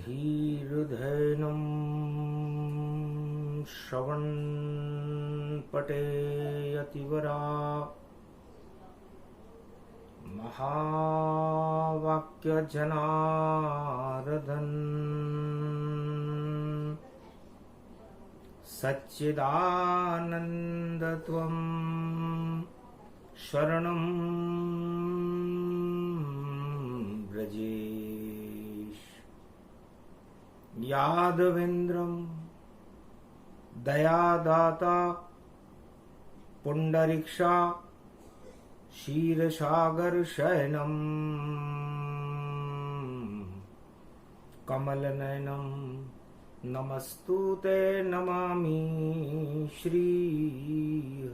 धीर्धैनं श्रवणपटेयतिवरा महावाक्यजनार्दन सच्चिदानन्दत्वं शरणं व्रजेश। यादवेन्द्रं दयादाता पुंडरीक्षा क्षीरसागर शयनम कमलनयनम नमस्तुते नमामि श्री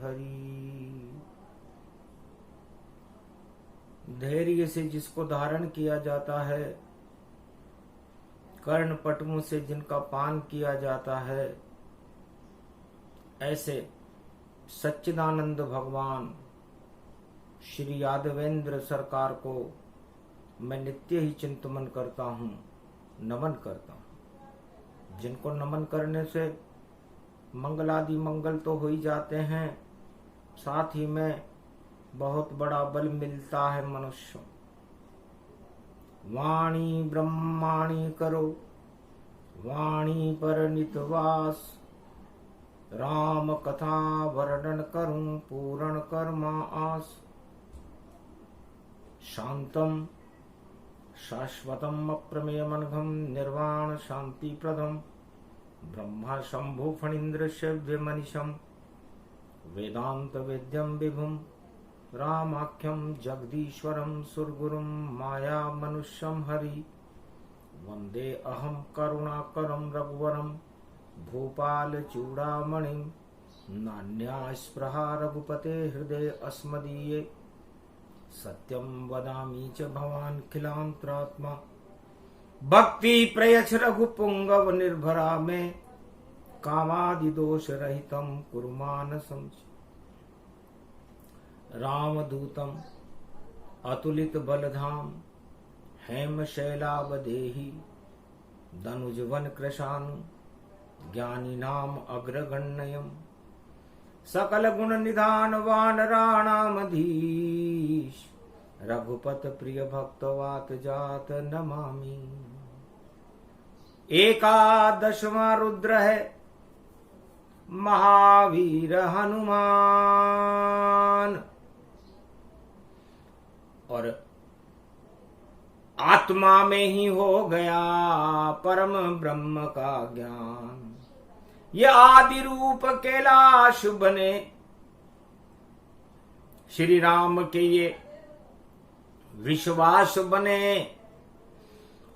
हरि। धैर्य से जिसको धारण किया जाता है, कर्ण पटुओं से जिनका पान किया जाता है, ऐसे सच्चिदानंद भगवान श्री यादवेंद्र सरकार को मैं नित्य ही चिंतन करता हूँ, नमन करता हूँ। जिनको नमन करने से मंगलादि मंगल तो हो ही जाते हैं, साथ ही में बहुत बड़ा बल मिलता है मनुष्य। वाणी ब्रह्माणी करो, वाणी पर नितवास, राम कथा वर्णन करूं पूर्ण कर्मा आस। शांतम शाश्वतम अप्रमेयमनघम निर्वाण शांति प्रदम ब्रह्मा शंभु फणीन्द्र शव्यमनिशम वेदांत वेद्यम विभुम रामाख्यम जगदीश्वरम सुरगुरुम माया मनुष्यम हरि। वंदे अहम करुणाकरम रघुवरम भूपाल चूड़ामणिम नान्या स्पृहा रघुपते हृदय अस्मदीये। सत्यं वदामि च भवान् खिलांतरात्मा भक्ति प्रयच्छ रघुपुंगव निर्भरा में कामादि दोष रहितं कुरु मानसं। रामदूतम अतुलित बलधाम हेम शैलावदेही दनुजवन कृशानु ज्ञानी नाम अग्रगण्यम। सकल गुण निधान वानराणामधीश रघुपत प्रिय भक्तवात जात नमामि। एकादशवां रुद्र है महावीर हनुमान, और आत्मा में ही हो गया परम ब्रह्म का ज्ञान। ये आदि रूप कैलाश बने, श्री राम के ये विश्वास बने,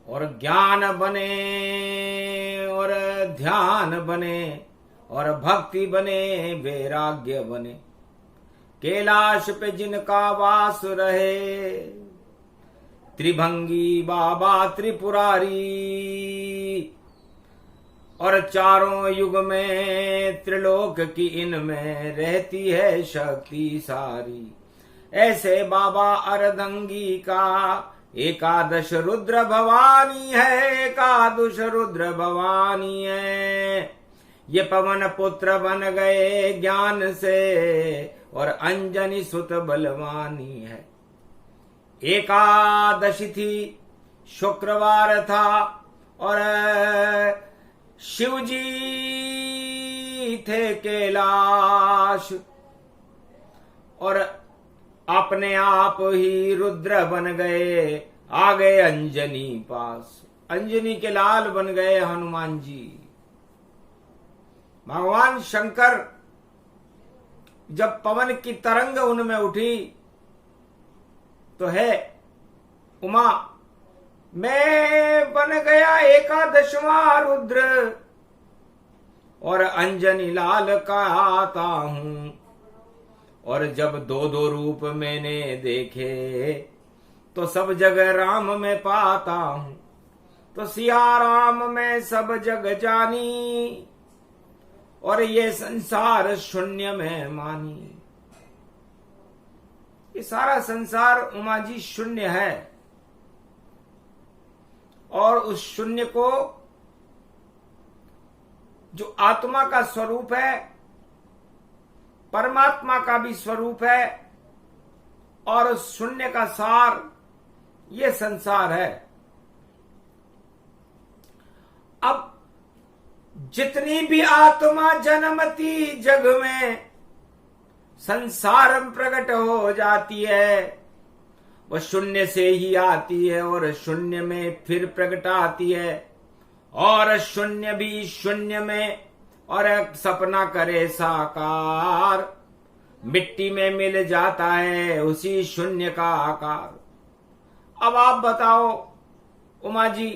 और ज्ञान बने, और ध्यान बने, और भक्ति बने, वैराग्य बने। कैलाश पे जिनका वास रहे, त्रिभंगी बाबा त्रिपुरारी, और चारों युग में त्रिलोक की इनमें रहती है शक्ति सारी। ऐसे बाबा अर्धंगी का एकादश रुद्र भवानी है, एकादश रुद्र भवानी है। ये पवन पुत्र बन गए ज्ञान से, और अंजनी सुत बलवानी है। एकादशी थी, शुक्रवार था, और शिवजी थे कैलाश, और अपने आप ही रुद्र बन गए, आ गए अंजनी पास। अंजनी के लाल बन गए हनुमान जी। भगवान शंकर जब पवन की तरंग उनमें उठी तो है उमा, मैं बन गया एकादशवां रुद्र, और अंजनी लाल का आता हूं। और जब दो दो रूप मैंने देखे, तो सब जगह राम में पाता हूं। तो सिया राम में सब जग जानी, और ये संसार शून्य में मानी। ये सारा संसार उमा जी शून्य है, और उस शून्य को, जो आत्मा का स्वरूप है, परमात्मा का भी स्वरूप है, और उस शून्य का सार ये संसार है। अब जितनी भी आत्मा जन्मती जग में संसार में प्रकट हो जाती है, वह शून्य से ही आती है और शून्य में फिर प्रकट आती है, और शून्य भी शून्य में, और एक सपना करे साकार, मिट्टी में मिल जाता है उसी शून्य का आकार। अब आप बताओ उमा जी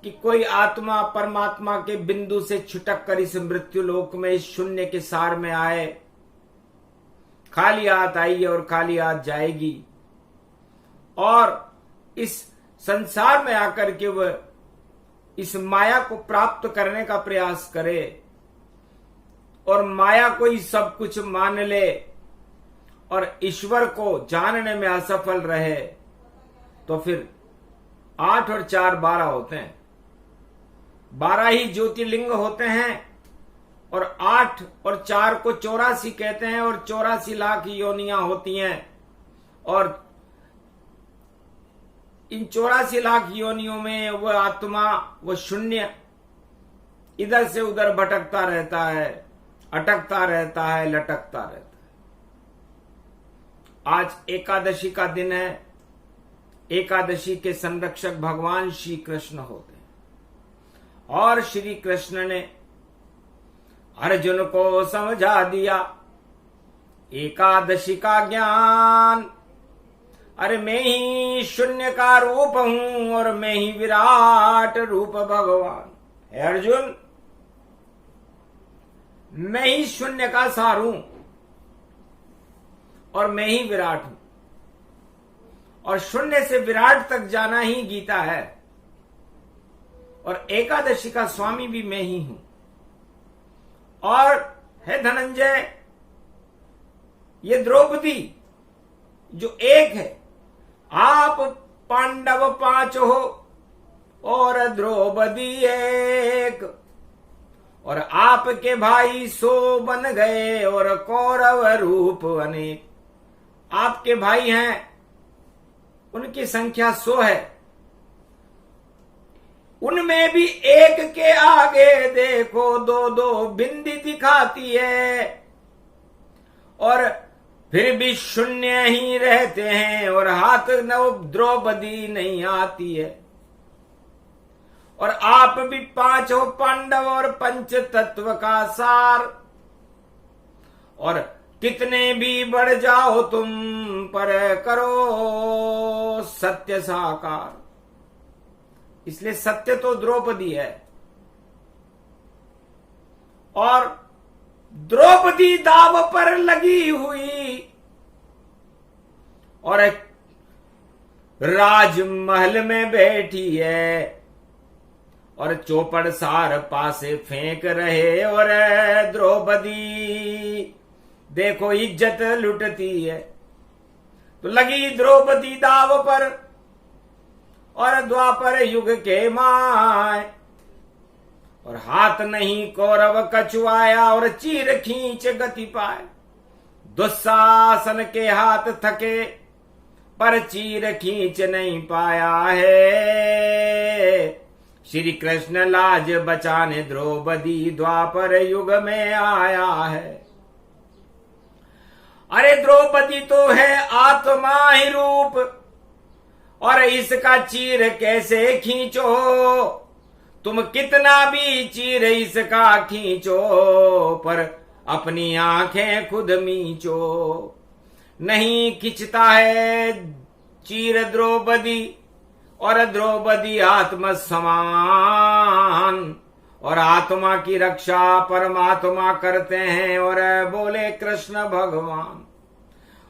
कि कोई आत्मा परमात्मा के बिंदु से छुटक कर इस मृत्यु लोक में, इस शून्य के सार में आए, खाली हाथ आई और खाली हाथ जाएगी, और इस संसार में आकर के वह इस माया को प्राप्त करने का प्रयास करे और माया को ही सब कुछ मान ले और ईश्वर को जानने में असफल रहे, तो फिर 8 और 4 12 होते हैं। 12 ही ज्योतिर्लिंग होते हैं, और 8 और 4 को 84 कहते हैं, और 84 लाख योनियां होती हैं, और इन 84 लाख योनियों में वह आत्मा, वह शून्य इधर से उधर भटकता रहता है, अटकता रहता है, लटकता रहता है। आज एकादशी का दिन है। एकादशी के संरक्षक भगवान श्री कृष्ण होते हैं, और श्री कृष्ण ने अर्जुन को समझा दिया एकादशी का ज्ञान। अरे मैं ही शून्य का रूप हूं और मैं ही विराट रूप भगवान है। अर्जुन, मैं ही शून्य का सार हूं और मैं ही विराट हूं, और शून्य से विराट तक जाना ही गीता है, और एकादशी का स्वामी भी मैं ही हूं। और है धनंजय, ये द्रौपदी जो एक है, आप पांडव 5 हो और द्रौपदी एक, और आपके भाई 100 बन गए और कौरव रूप अनेक। आपके भाई हैं, उनकी संख्या 100 है, उनमें भी एक के आगे देखो 2-2 बिंदी दिखाती है, और फिर भी शून्य ही रहते हैं, और हाथ नव द्रौपदी नहीं आती है। और आप भी 5 हो पांडव और पंच तत्व का सार, और कितने भी बढ़ जाओ तुम पर करो सत्य साकार। इसलिए सत्य तो द्रौपदी है, और द्रौपदी दाव पर लगी हुई और राजमहल में बैठी है, और चौपड़ सार पासे फेंक रहे, और द्रौपदी देखो इज्जत लुटती है। तो लगी द्रौपदी दाव पर, और द्वापर युग के माय, और हाथ नहीं कौरव कछुआया, और चीर खींच गति पाए। दुशासन के हाथ थके पर चीर खींच नहीं पाया है। श्री कृष्ण लाज बचाने द्रौपदी द्वापर युग में आया है। अरे द्रौपदी तो है आत्मा ही रूप, और इसका चीर कैसे खींचो। तुम कितना भी चीर इसका खींचो, पर अपनी आंखें खुद मींचो। नहीं खिंचता है चीर द्रौपदी, और द्रौपदी आत्म समान, और आत्मा की रक्षा परमात्मा करते हैं, और बोले कृष्ण भगवान।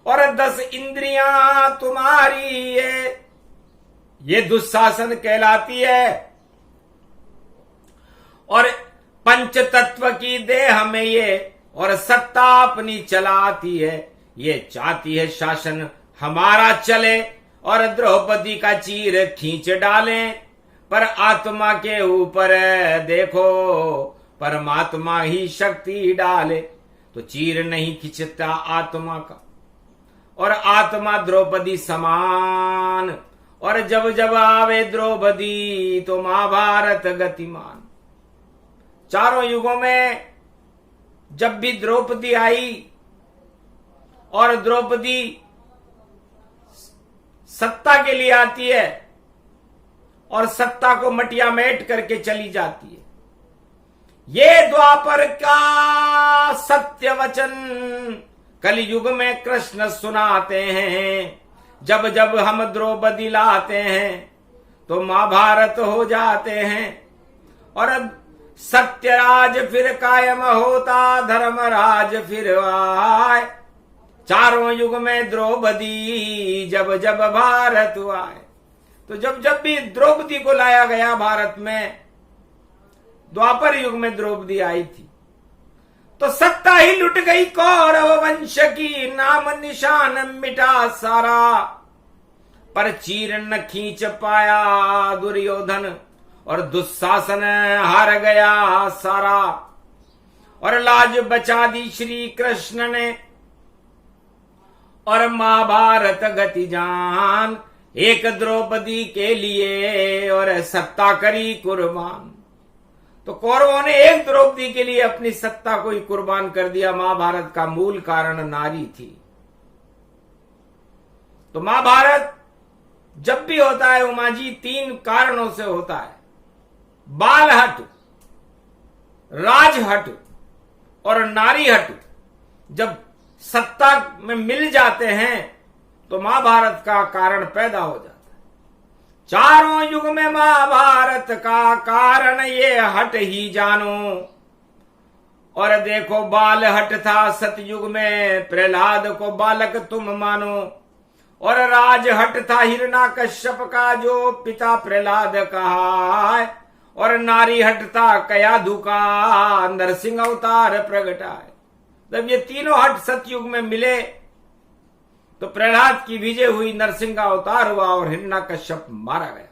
और 10 इंद्रियां तुम्हारी ये दुशासन कहलाती है, और पंच तत्व की देह में ये, और सत्ता अपनी चलाती है। ये चाहती है शासन हमारा चले, और द्रौपदी का चीर खींच डालें, पर आत्मा के ऊपर देखो परमात्मा ही शक्ति डाले, तो चीर नहीं खिंचता आत्मा का। और आत्मा द्रौपदी समान, और जब जब आवे द्रौपदी तो महाभारत गतिमान। चारों युगों में जब भी द्रौपदी आई, और द्रौपदी सत्ता के लिए आती है और सत्ता को मटिया मेट करके चली जाती है। ये द्वापर का सत्य वचन कलयुग में कृष्ण सुनाते हैं। जब जब हम द्रौपदी लाते हैं तो महाभारत हो जाते हैं, और सत्यराज फिर कायम होता, धर्मराज फिर आए। चारों युग में द्रौपदी जब जब भारत आए, तो जब जब भी द्रौपदी को लाया गया भारत में, द्वापर युग में द्रौपदी आई थी, तो सत्ता ही लुट गई कौरव वंश की, नाम निशान मिटा सारा। पर चीर न खींच पाया दुर्योधन, और दुशासन हार गया सारा। और लाज बचा दी श्री कृष्ण ने, और महाभारत गति जान। एक द्रौपदी के लिए और सत्ता करी कुर्बान। तो कौरवों ने एक द्रौपदी के लिए अपनी सत्ता को ही कुर्बान कर दिया। महाभारत का मूल कारण नारी थी। तो महाभारत जब भी होता है उमा जी, 3 कारणों से होता है। बाल हट, राज हट और नारी हट जब सत्ता में मिल जाते हैं तो महाभारत का कारण पैदा हो जाता है। चारों युग में महाभारत का कारण ये हट ही जानो। और देखो बाल हट था सतयुग में, प्रहलाद को बालक तुम मानो। और राज हट था हिरण्याकश्यप का, जो पिता प्रहलाद कहा है। और नारी हट था कयाधु का, नरसिंह अवतार प्रगटाए। जब ये तीनों हट सतयुग में मिले तो प्रहलाद की विजय हुई, नरसिंह का अवतार हुआ और हिरण्याकश्यप मारा गया।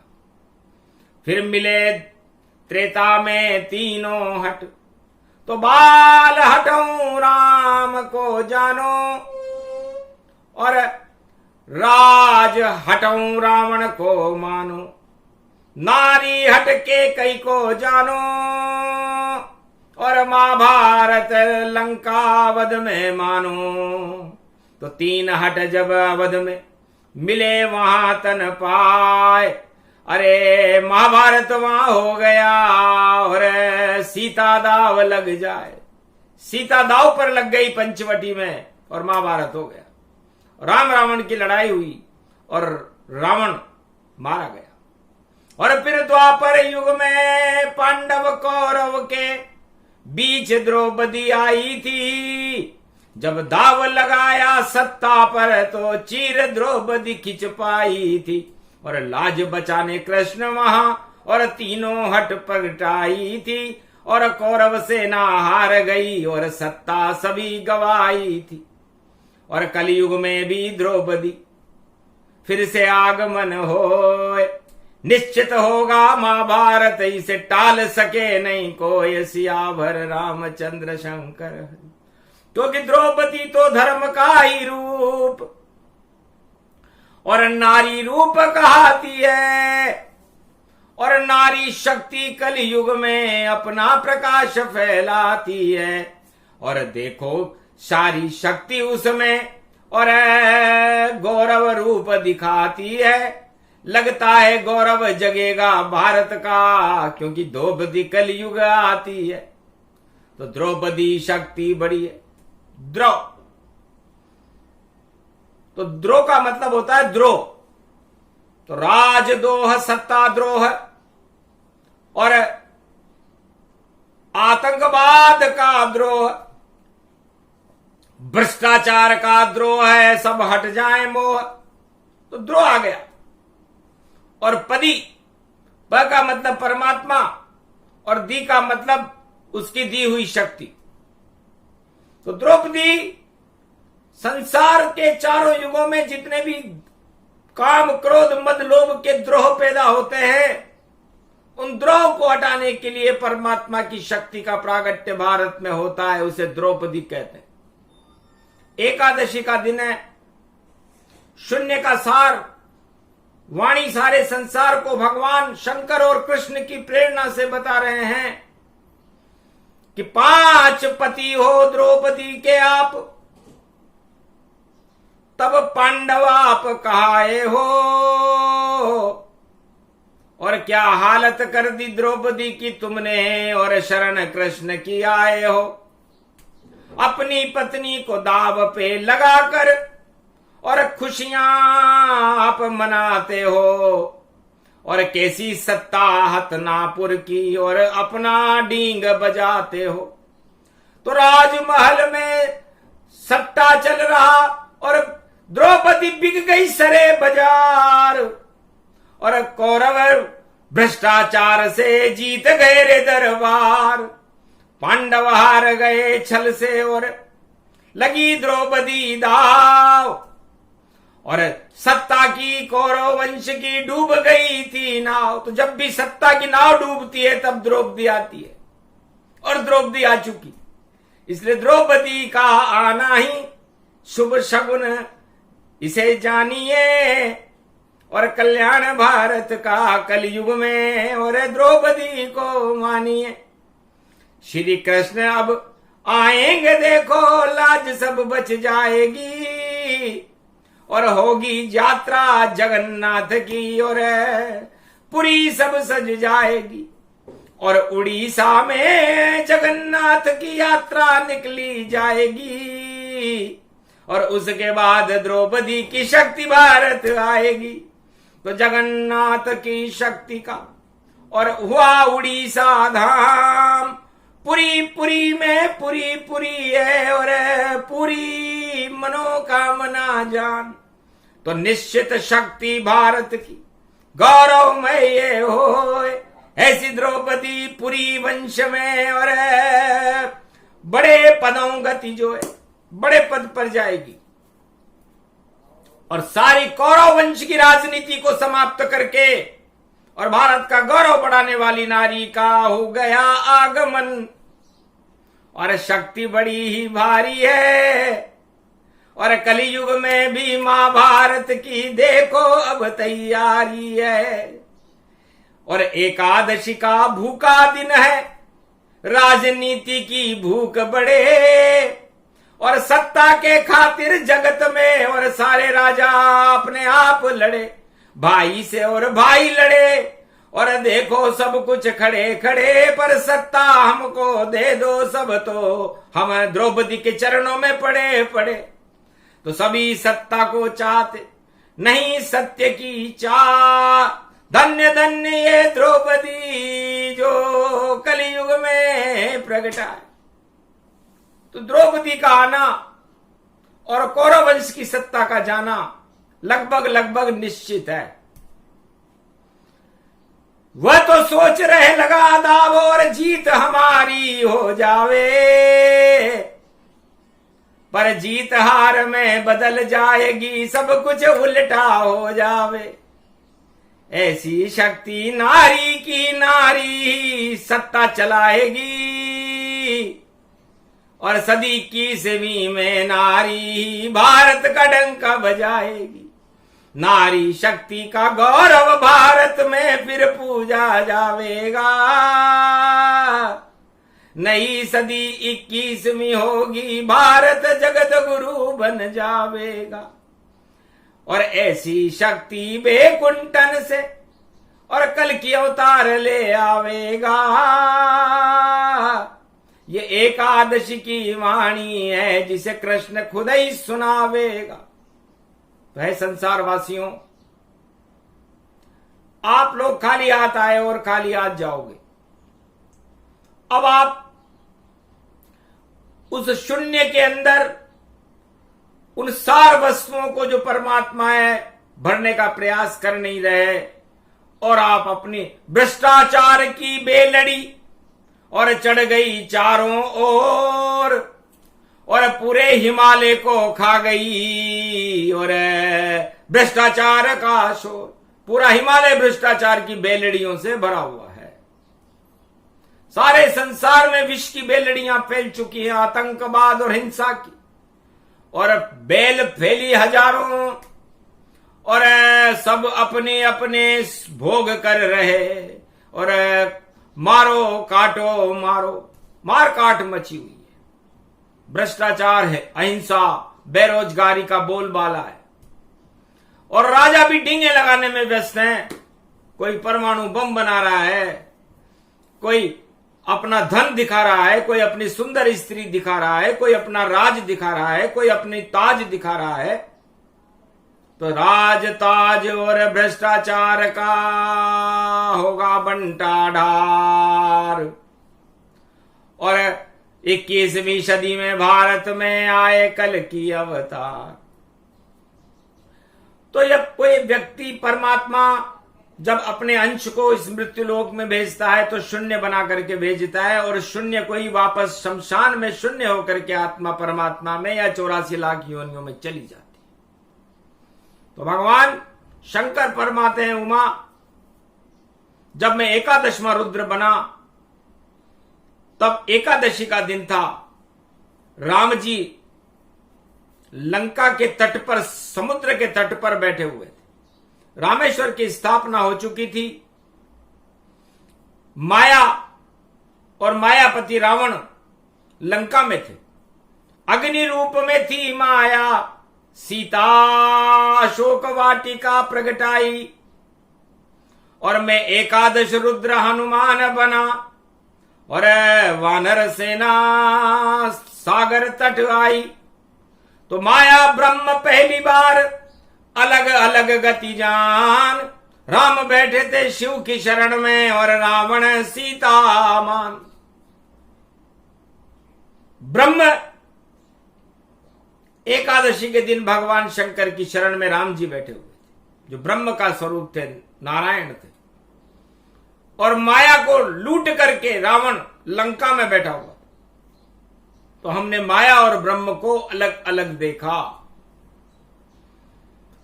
फिर मिले त्रेता में तीनों हट, तो बाल हटऊं राम को जानो। और राज हटऊं रावण को मानो। नारी हट के कई को जानो। और महाभारत लंकावध में मानो। तो 3 हट जब अवध में मिले वहां तन पाए। अरे महाभारत वहां हो गया और सीता दाव लग जाए। सीता दाव पर लग गई पंचवटी में और महाभारत हो गया। राम रावण की लड़ाई हुई और रावण मारा गया। और फिर द्वापर युग में पांडव कौरव के बीच द्रौपदी आई थी। जब दाव लगाया सत्ता पर तो चीर द्रौपदी खिंच पाई थी। और लाज बचाने कृष्ण वहां और तीनों हट पलटाई थी। और कौरव सेना हार गई और सत्ता सभी गवाई थी। और कलयुग में भी द्रौपदी फिर से आगमन होए। निश्चित होगा महाभारत, इसे टाल सके नहीं कोई। सियावर रामचंद्र शंकर, क्योंकि द्रौपदी तो धर्म का ही रूप और नारी रूप कहाती है। और नारी शक्ति कलयुग में अपना प्रकाश फैलाती है। और देखो सारी शक्ति उसमें और गौरव रूप दिखाती है। लगता है गौरव जगेगा भारत का, क्योंकि द्रौपदी कलयुग आती है। तो द्रौपदी शक्ति बड़ी है। द्रोह, तो द्रोह का मतलब होता है द्रोह। तो राजद्रोह, सत्ता द्रोह और आतंकवाद का द्रोह, भ्रष्टाचार का द्रोह है। सब हट जाए मोह, तो द्रोह आ गया। और पदी, प का मतलब परमात्मा और दी का मतलब उसकी दी हुई शक्ति। तो द्रौपदी संसार के चारों युगों में जितने भी काम क्रोध मद लोभ के द्रोह पैदा होते हैं उन द्रोह को हटाने के लिए परमात्मा की शक्ति का प्रागट्य भारत में होता है, उसे द्रौपदी कहते हैं। एकादशी का दिन है, शून्य का सार वाणी सारे संसार को भगवान शंकर और कृष्ण की प्रेरणा से बता रहे हैं कि 5 पति हो द्रौपदी के आप, तब पांडव आप कहाए हो। और क्या हालत कर दी द्रौपदी की तुमने, और शरण कृष्ण की आए हो। अपनी पत्नी को दाव पे लगाकर और खुशियां आप मनाते हो, और कैसी सत्ता हतनापुर की, और अपना डींग बजाते हो। तो राजमहल में सट्टा चल रहा और द्रौपदी बिक गई सरे बाजार, और कौरव भ्रष्टाचार से जीत गए रे दरबार। पांडव हार गए छल से और लगी द्रौपदी दाव, और सत्ता की कौरव वंश की डूब गई थी नाव। तो जब भी सत्ता की नाव डूबती है तब द्रौपदी आती है, और द्रौपदी आ चुकी। इसलिए द्रौपदी का आना ही शुभ शगुन इसे जानिए, और कल्याण भारत का कलयुग में, और द्रौपदी को मानिए। श्री कृष्ण अब आएंगे देखो, लाज सब बच जाएगी, और होगी यात्रा जगन्नाथ की, और पुरी सब सज जाएगी। और उड़ीसा में जगन्नाथ की यात्रा निकली जाएगी, और उसके बाद द्रौपदी की शक्ति भारत आएगी। तो जगन्नाथ की शक्ति का और हुआ उड़ीसा धाम, पुरी पुरी में पुरी पुरी है, और पूरी मनोकामना जान। तो निश्चित शक्ति भारत की गौरवमय ये हो, ऐसी द्रौपदी पुरी वंश में, और बड़े पदों गति जो है बड़े पद पर जाएगी, और सारी कौरव वंश की राजनीति को समाप्त करके और भारत का गौरव बढ़ाने वाली नारी का हो गया आगमन। और शक्ति बड़ी ही भारी है, और कलयुग में भी महाभारत की देखो अब तैयारी है। और एकादशी का भूखा दिन है, राजनीति की भूख बढ़े, और सत्ता के खातिर जगत में और सारे राजा अपने आप लड़े, भाई से और भाई लड़े। और देखो सब कुछ खड़े खड़े, पर सत्ता हमको दे दो सब, तो हम द्रौपदी के चरणों में पड़े पड़े। तो सभी सत्ता को चाहते, नहीं सत्य की चाह। धन्य धन्य ये द्रौपदी जो कलयुग में प्रगटा है। तो द्रौपदी का आना और कौरव वंश की सत्ता का जाना लगभग लगभग निश्चित है। वह तो सोच रहे लगा दाव, और जीत हमारी हो जावे, पर जीत हार में बदल जाएगी, सब कुछ उल्टा हो जावे। ऐसी शक्ति नारी की, नारी सत्ता चलाएगी, और सदी की 20वीं में नारी भारत का डंका बजाएगी। नारी शक्ति का गौरव भारत में फिर पूजा जावेगा। नई सदी 21वीं होगी, भारत जगत गुरु बन जावेगा। और ऐसी शक्ति बेकुंठन से और कल की अवतार ले आवेगा। ये एकादशी की वाणी है जिसे कृष्ण खुद ही सुनावेगा। तो है संसार वासियों, आप लोग खाली हाथ आए और खाली हाथ जाओगे। अब आप उस शून्य के अंदर उन सार वस्तुओं को जो परमात्मा है भरने का प्रयास कर नहीं रहे, और आप अपनी भ्रष्टाचार की बेलड़ी और चढ़ गई चारों ओर, और पूरे हिमालय को खा गई, और भ्रष्टाचार का शोर। पूरा हिमालय भ्रष्टाचार की बेलड़ियों से भरा हुआ है। सारे संसार में विष की बेलड़ियां फैल चुकी हैं, आतंकवाद और हिंसा की, और बेल फैली हजारों, और सब अपने अपने भोग कर रहे, और मारो काटो मारो, मार काट मची हुई है। भ्रष्टाचार है, अहिंसा, बेरोजगारी का बोलबाला है, और राजा भी डींगे लगाने में व्यस्त हैं। कोई परमाणु बम बना रहा है, कोई अपना धन दिखा रहा है, कोई अपनी सुंदर स्त्री दिखा रहा है, कोई अपना राज दिखा रहा है, कोई अपनी ताज दिखा रहा है। तो राज ताज और भ्रष्टाचार का होगा बंटाढार। और 21वीं सदी में भारत में आए कल की अवतार। तो जब कोई व्यक्ति परमात्मा जब अपने अंश को इस मृत्युलोक में भेजता है तो शून्य बना करके भेजता है, और शून्य को ही वापस शमशान में शून्य होकर के आत्मा परमात्मा में या 84 लाख योनियों में चली जाती। तो भगवान शंकर परमाते हैं उमा। जब मैं एकादशवां रुद्र बना तब एकादशी का दिन था। राम जी लंका के तट पर, समुद्र के तट पर बैठे हुए थे। रामेश्वर की स्थापना हो चुकी थी। माया और मायापति रावण लंका में थे। अग्नि रूप में थी माया, सीता अशोक वाटिका प्रगटाई, और मैं एकादश रुद्र हनुमान बना, और वानर सेना सागर तट आई। तो माया ब्रह्म पहली बार अलग अलग गति जान, राम बैठे थे शिव की शरण में और रावण सीता मान। ब्रह्म एकादशी के दिन भगवान शंकर की शरण में राम जी बैठे हुए थे, जो ब्रह्म का स्वरूप थे, नारायण थे। और माया को लूट करके रावण लंका में बैठा हुआ। तो हमने माया और ब्रह्म को अलग अलग देखा।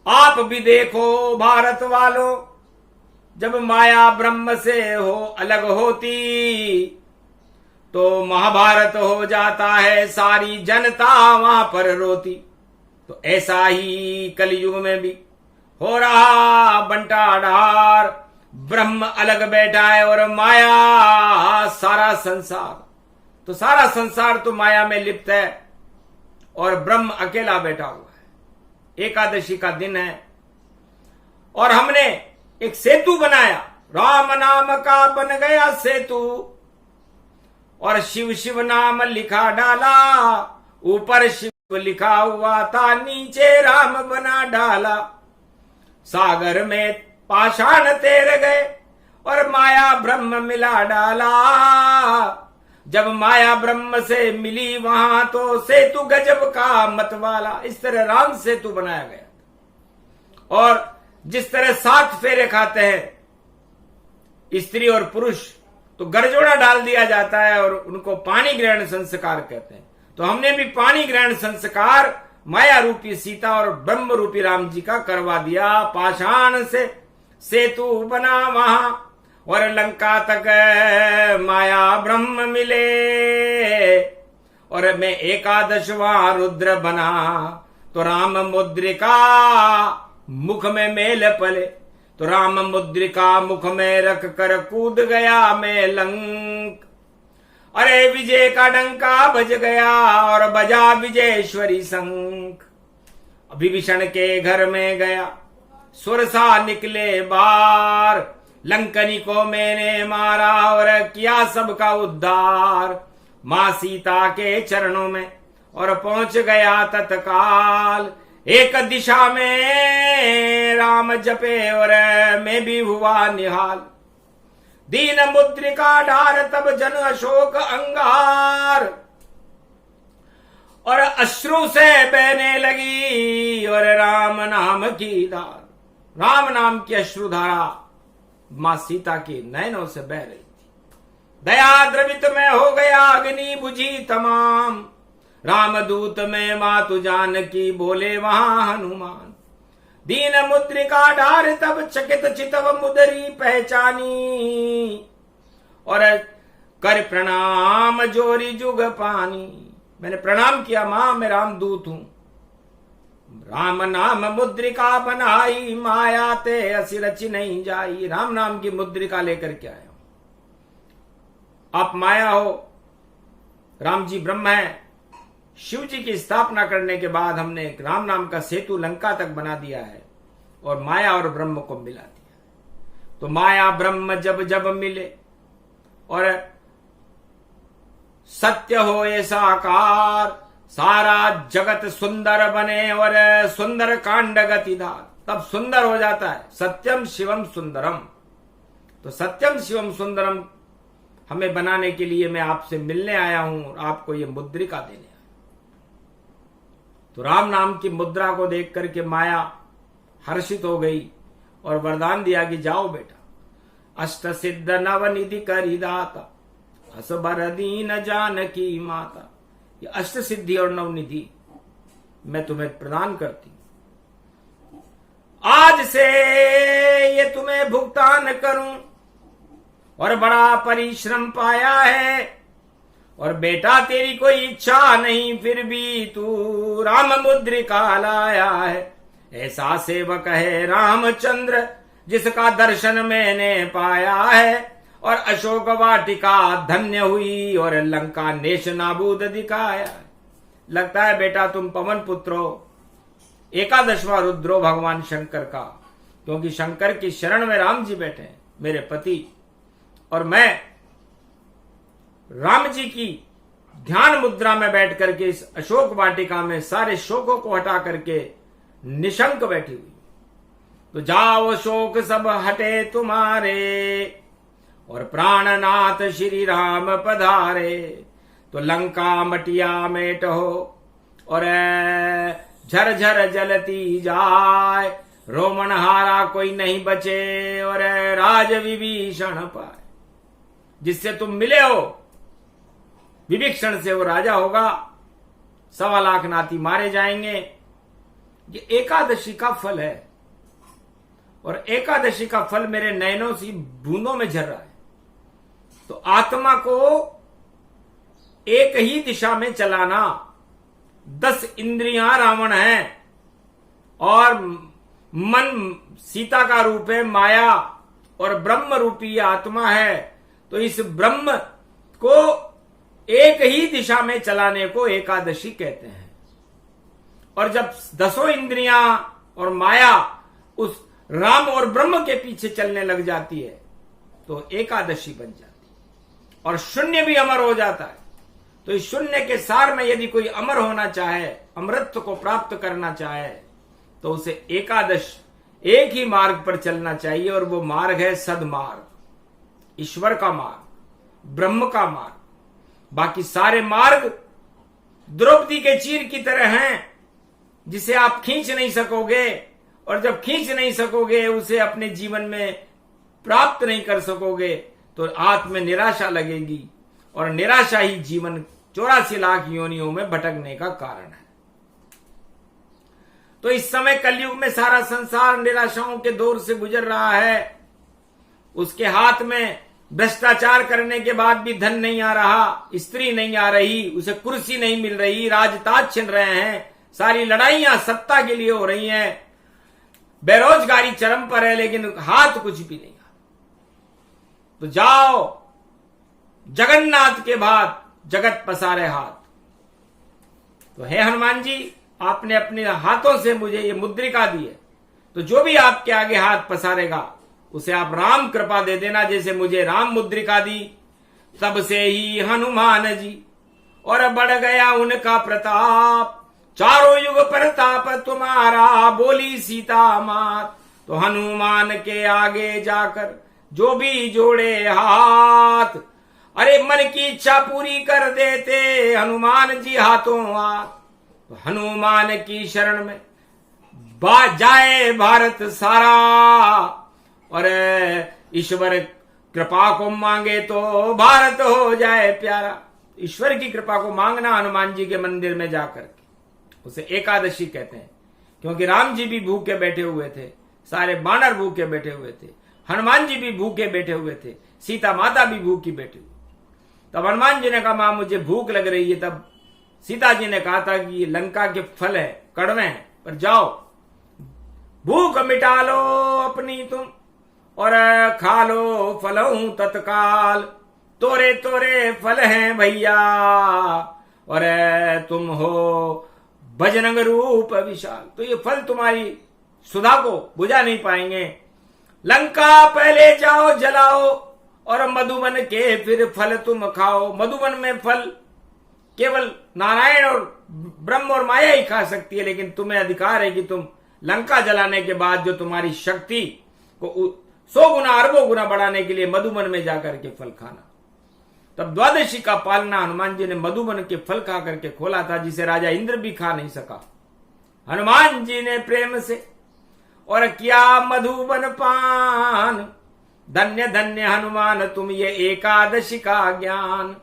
आप भी देखो भारत वालों, जब माया ब्रह्म से हो अलग होती तो महाभारत हो जाता है, सारी जनता वहां पर रोती। तो ऐसा ही कलयुग में भी हो रहा बंटाढार। ब्रह्म अलग बैठा है और माया सारा संसार। तो सारा संसार तो माया में लिप्त है और ब्रह्म अकेला बैठा हुआ है। एकादशी का दिन है और हमने एक सेतु बनाया, राम नाम का बन गया सेतु, और शिव शिव नाम लिखा डाला। ऊपर शिव लिखा हुआ था, नीचे राम बना डाला। सागर में पाषाण तैर गए और माया ब्रह्म मिला डाला। जब माया ब्रह्म से मिली वहां तो सेतु गजब का मतवाला। इस तरह राम सेतु बनाया गया। और जिस तरह 7 फेरे खाते हैं स्त्री और पुरुष, तो गरजोड़ा डाल दिया जाता है और उनको पानी ग्रहण संस्कार कहते हैं। तो हमने भी पानी ग्रहण संस्कार माया रूपी सीता और ब्रह्म रूपी राम जी का करवा दिया। पाषाण से सेतु बना वहां और लंका तक माया ब्रह्म मिले। और मैं एकादशवां रुद्र बना तो राम मुद्रिका मुख में मेल पले। तो राम मुद्रिका मुख में रख कर कूद गया मैं लंक। अरे विजय का डंका बज गया और बजा विजयेश्वरी शंख। विभीषण के घर में गया सुरसा निकले बार। लंकनी को मैंने मारा और किया सबका उद्धार। मां सीता के चरणों में और पहुंच गया तत्काल। एक दिशा में राम जपे और मैं भी हुआ निहाल। दीन मुद्रिका ढार तब जन अशोक अंगार। और अश्रु से बहने लगी और राम नाम की धार। राम नाम की अश्रुधारा मां सीता के नयनों से बह रही थी। दया द्रवित में हो गया अग्नि बुझी तमाम। रामदूत में मातु जानकी बोले वहां हनुमान। दीन मुद्रिका ढार तब चकित चितव मुदरी पहचानी। और कर प्रणाम जोरी जुग पानी। मैंने प्रणाम किया, मां मैं रामदूत हूं। राम नाम मुद्रिका बनाई, माया ते असि रचि नहीं जाई। राम नाम की मुद्रिका लेकर के आया हूं। आप माया हो, राम जी ब्रह्म है। शिव जी की स्थापना करने के बाद हमने एक राम नाम का सेतु लंका तक बना दिया है और माया और ब्रह्म को मिला दिया। तो माया ब्रह्म जब जब मिले और सत्य हो ये साकार, सारा जगत सुंदर बने और सुंदर कांड गतिधार, तब सुंदर हो जाता है। सत्यम शिवम सुंदरम। तो सत्यम शिवम सुंदरम हमें बनाने के लिए मैं आपसे मिलने आया हूं और आपको ये मुद्रिका देने आया। तो राम नाम की मुद्रा को देख करके माया हर्षित हो गई और वरदान दिया कि जाओ बेटा, अष्ट सिद्ध नवनिधि करी दाता, असबर दीन जानकी माता। ये अष्ट सिद्धि और नवनिधि मैं तुम्हें प्रदान करती हूं। आज से ये तुम्हें भुगतान करूं और बड़ा परिश्रम पाया है और बेटा तेरी कोई इच्छा नहीं, फिर भी तू राम मुद्रिका लाया है। ऐसा सेवक है रामचंद्र जिसका दर्शन मैंने पाया है और अशोक वाटिका धन्य हुई और लंका नेश नाबूद दिखाया। लगता है बेटा तुम पवन पुत्र हो, एकादशवां रुद्रो भगवान शंकर का, क्योंकि शंकर की शरण में राम जी बैठे हैं मेरे पति, और मैं राम जी की ध्यान मुद्रा में बैठ करके इस अशोक वाटिका में सारे शोकों को हटा करके निशंक बैठी हुई। तो जाओ शोक सब हटे तुम्हारे और प्राणनाथ श्री राम पधारे। तो लंका मटिया मेट हो और झरझर जलती जाए, रोमनहारा कोई नहीं बचे और राज विभीषण पाए। जिससे तुम मिले हो विभीषण से वो राजा होगा, 1.25 लाख नाती मारे जाएंगे। ये एकादशी का फल है और एकादशी का फल मेरे नयनों से बूंदों में झर रहा है। तो आत्मा को एक ही दिशा में चलाना, 10 इंद्रियां रावण है और मन सीता का रूप है माया और ब्रह्म रूपी आत्मा है। तो इस ब्रह्म को एक ही दिशा में चलाने को एकादशी कहते हैं। और जब 10 इंद्रियां और माया उस राम और ब्रह्म के पीछे चलने लग जाती है तो एकादशी बन जाती है और शून्य भी अमर हो जाता है। तो इस शून्य के सार में यदि कोई अमर होना चाहे, अमृत को प्राप्त करना चाहे, तो उसे एकादश एक ही मार्ग पर चलना चाहिए और वो मार्ग है सदमार्ग, ईश्वर का मार्ग, ब्रह्म का मार्ग। बाकी सारे मार्ग द्रौपदी के चीर की तरह हैं जिसे आप खींच नहीं सकोगे, और जब खींच नहीं सकोगे उसे अपने जीवन में प्राप्त नहीं कर सकोगे तो आत्म में निराशा लगेगी और निराशा ही जीवन 84 लाख योनियों में भटकने का कारण है। तो इस समय कलयुग में सारा संसार निराशाओं के दौर से गुजर रहा है। उसके हाथ में भ्रष्टाचार करने के बाद भी धन नहीं आ रहा, स्त्री नहीं आ रही, उसे कुर्सी नहीं मिल रही, राजताज छिन रहे हैं, सारी लड़ाइयां सत्ता के लिए हो रही हैं, बेरोजगारी चरम पर है, लेकिन हाथ कुछ भी नहीं आ। तो जाओ जगन्नाथ के बाद जगत पसारे हाथ। तो हे हनुमान जी, आपने अपने हाथों से मुझे ये मुद्रिका दी है, तो जो भी आपके आगे हाथ पसारेगा उसे आप राम कृपा दे देना। जैसे मुझे राम मुद्रिका दी, तब से ही हनुमान जी और बढ़ गया उनका प्रताप, चारों युग प्रताप तुम्हारा, बोली सीता मात। तो हनुमान के आगे जाकर जो भी जोड़े हाथ, अरे मन की इच्छा पूरी कर देते हनुमान जी हाथों हाथ। तो हनुमान की शरण में जाए भारत सारा, और ईश्वर कृपा को मांगे तो भारत हो जाए प्यारा। ईश्वर की कृपा को मांगना हनुमान जी के मंदिर में जाकर के, उसे एकादशी कहते हैं। क्योंकि राम जी भी भूखे बैठे हुए थे, सारे बानर भूखे बैठे हुए थे, हनुमान जी भी भूखे बैठे हुए थे, सीता माता भी भूखी बैठी हुई। तब हनुमान जी ने कहा मां मुझे भूख लग रही है। तब सीता जी ने कहा था कि ये लंका के फल है, कड़वे हैं, पर जाओ भूख मिटा लो अपनी तुम और खा लो फलहूं तत्काल। तोरे तोरे फल हैं भैया और तुम हो बजरंग रूप विशाल। तो ये फल तुम्हारी सुधा को बुझा नहीं पाएंगे। लंका पहले जाओ जलाओ और मधुबन के फिर फल तुम खाओ। मधुबन में फल केवल नारायण और ब्रह्म और माया ही खा सकती है, लेकिन तुम्हें अधिकार है कि तुम लंका जलाने के बाद जो तुम्हारी शक्ति को 100 गुना अरबों गुना बढ़ाने के लिए मधुबन में जाकर के फल खाना। तब द्वादशी का पालना हनुमान जी ने मधुबन के फल खा करके खोला था, जिसे राजा इंद्र भी खा नहीं सका। हनुमान जी ने प्रेम से और किया मधुबन पान। धन्य धन्य हनुमान तुम ये एकादशी का ज्ञान।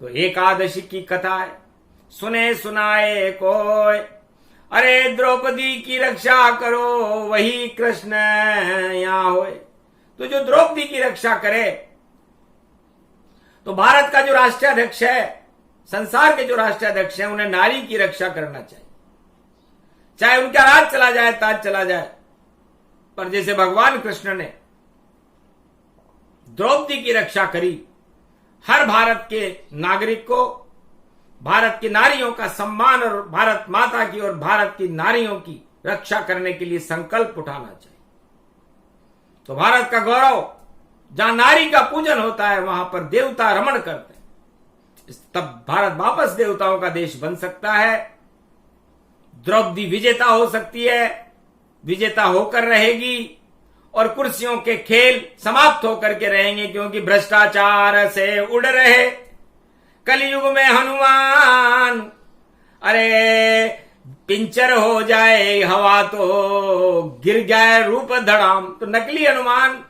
तो एकादशी की कथा है, सुने सुनाए कोय। अरे द्रौपदी की रक्षा करो वही कृष्ण यहां होए। तो जो द्रौपदी की रक्षा करे, तो भारत का जो राष्ट्राध्यक्ष है, संसार के जो राष्ट्राध्यक्ष हैं, उन्हें नारी की रक्षा करना चाहिए। चाहे उनका राज चला जाए, ताज चला जाए, पर जैसे भगवान कृष्ण ने द्रौपदी की रक्षा करी, हर भारत के नागरिक को भारत की नारियों का सम्मान और भारत माता की और भारत की नारियों की रक्षा करने के लिए संकल्प उठाना चाहिए। तो भारत का गौरव, जहां नारी का पूजन होता है, वहां पर देवता रमण करते हैं। तब भारत वापस देवताओं का देश बन सकता है। द्रौपदी विजेता हो सकती है, विजेता होकर रहेगी और कुर्सियों के खेल समाप्त होकर के रहेंगे, क्योंकि भ्रष्टाचार से उड़ रहे कलयुग में हनुमान। अरे पिंचर हो जाए हवा तो गिर जाए रूप धड़ाम। तो नकली हनुमान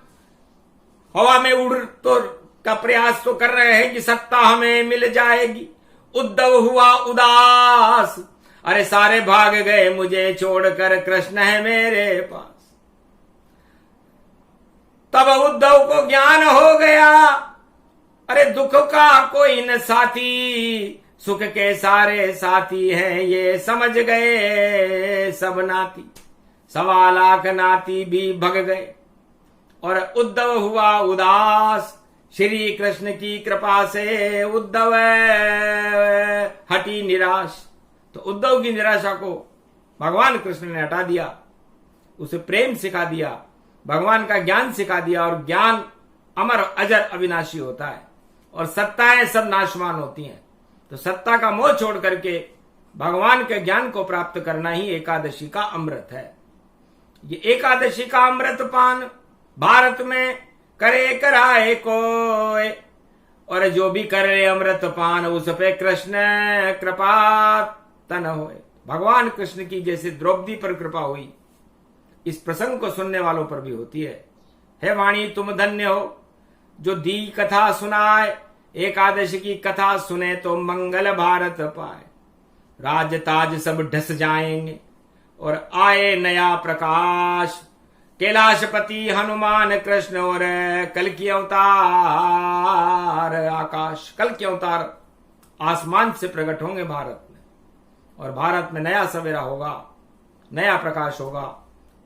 हवा में उड़ तो का प्रयास तो कर रहे हैं कि सत्ता हमें मिल जाएगी। उद्धव हुआ उदास, अरे सारे भाग गए मुझे छोड़कर, कृष्ण है मेरे पास। तब उद्धव को ज्ञान हो गया, अरे दुख का कोई न साथी, सुख के सारे साथी हैं ये समझ गए सब नाती। 1.25 लाख नाती भी भग गए और उद्धव हुआ उदास। श्री कृष्ण की कृपा से उद्धव हटी निराश। तो उद्धव की निराशा को भगवान कृष्ण ने हटा दिया, उसे प्रेम सिखा दिया, भगवान का ज्ञान सिखा दिया। और ज्ञान अमर अजर अविनाशी होता है और सत्ताएं सब नाशवान होती हैं। तो सत्ता का मोह छोड़ करके भगवान के ज्ञान को प्राप्त करना ही एकादशी का अमृत है। ये एकादशी का अमृत पान भारत में करे कराए कोय, और जो भी करे अमृत पान उस पे कृष्ण कृपा तन होए। भगवान कृष्ण की जैसे द्रौपदी पर कृपा हुई, इस प्रसंग को सुनने वालों पर भी होती है। हे वाणी तुम धन्य हो जो दी कथा सुनाए, एकादशी की कथा सुने तो मंगल भारत पाए। राज ताज सब ढस जाएंगे और आए नया प्रकाश। कैलाशपति हनुमान कृष्ण और कल की अवतार आकाश। कल के अवतार आसमान से प्रकट होंगे भारत में, और भारत में नया सवेरा होगा, नया प्रकाश होगा।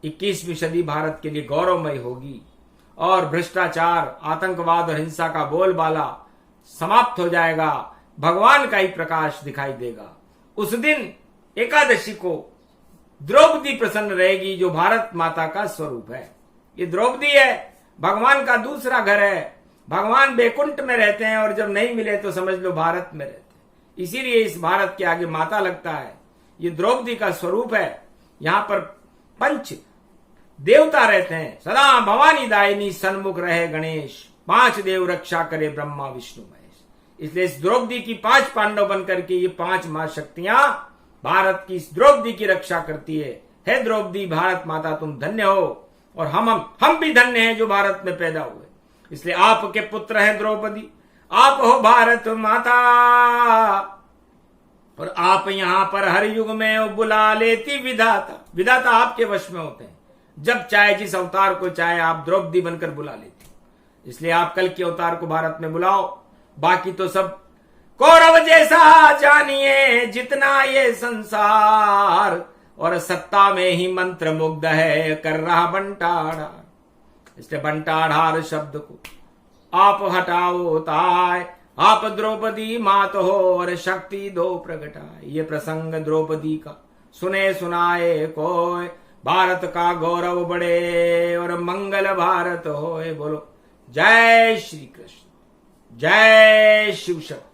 21वीं सदी भारत के लिए गौरवमय होगी और भ्रष्टाचार, आतंकवाद और हिंसा का बोलबाला समाप्त हो जाएगा। भगवान का ही प्रकाश दिखाई देगा। उस दिन एकादशी को द्रौपदी प्रसन्न रहेगी, जो भारत माता का स्वरूप है। ये द्रौपदी है, भगवान का दूसरा घर है। भगवान बैकुंठ में रहते हैं और जब नहीं मिले तो समझ लो भारत में रहते हैं। इसीलिए इस भारत के आगे माता लगता है। ये द्रौपदी का स्वरूप है। यहां पर पंच देवता रहते हैं। सदा भवानी दायिनी सन्मुख रहे गणेश, 5 देव रक्षा करे ब्रह्मा विष्णु महेश। इसलिए इस द्रौपदी की 5 पांडव बनकर के ये 5 मां शक्तियां भारत की इस द्रौपदी की रक्षा करती है। हे द्रौपदी भारत माता तुम धन्य हो, और हम भी धन्य हैं जो भारत में पैदा हुए। इसलिए आपके पुत्र हैं द्रौपदी, आप हो भारत माता, और आप यहां पर हर युग में बुला लेती विधाता। विधाता आपके वश में होते हैं, जब चाहे जिस अवतार को चाहे आप द्रौपदी बनकर बुला लेती। इसलिए आप कल के अवतार को भारत में बुलाओ। बाकी तो सब कौरव जैसा जानिए जितना ये संसार, और सत्ता में ही मंत्र मुग्ध है कर रहा बंटाढ़ार। इसलिए बंटाढ़ार शब्द को आप हटाओ ताय, आप द्रौपदी मात हो और शक्ति दो प्रगटाए। ये प्रसंग द्रौपदी का सुने सुनाए कोय, भारत का गौरव बढ़े और मंगल भारत होए। बोलो जय श्री कृष्ण, जय शिव शक्ति।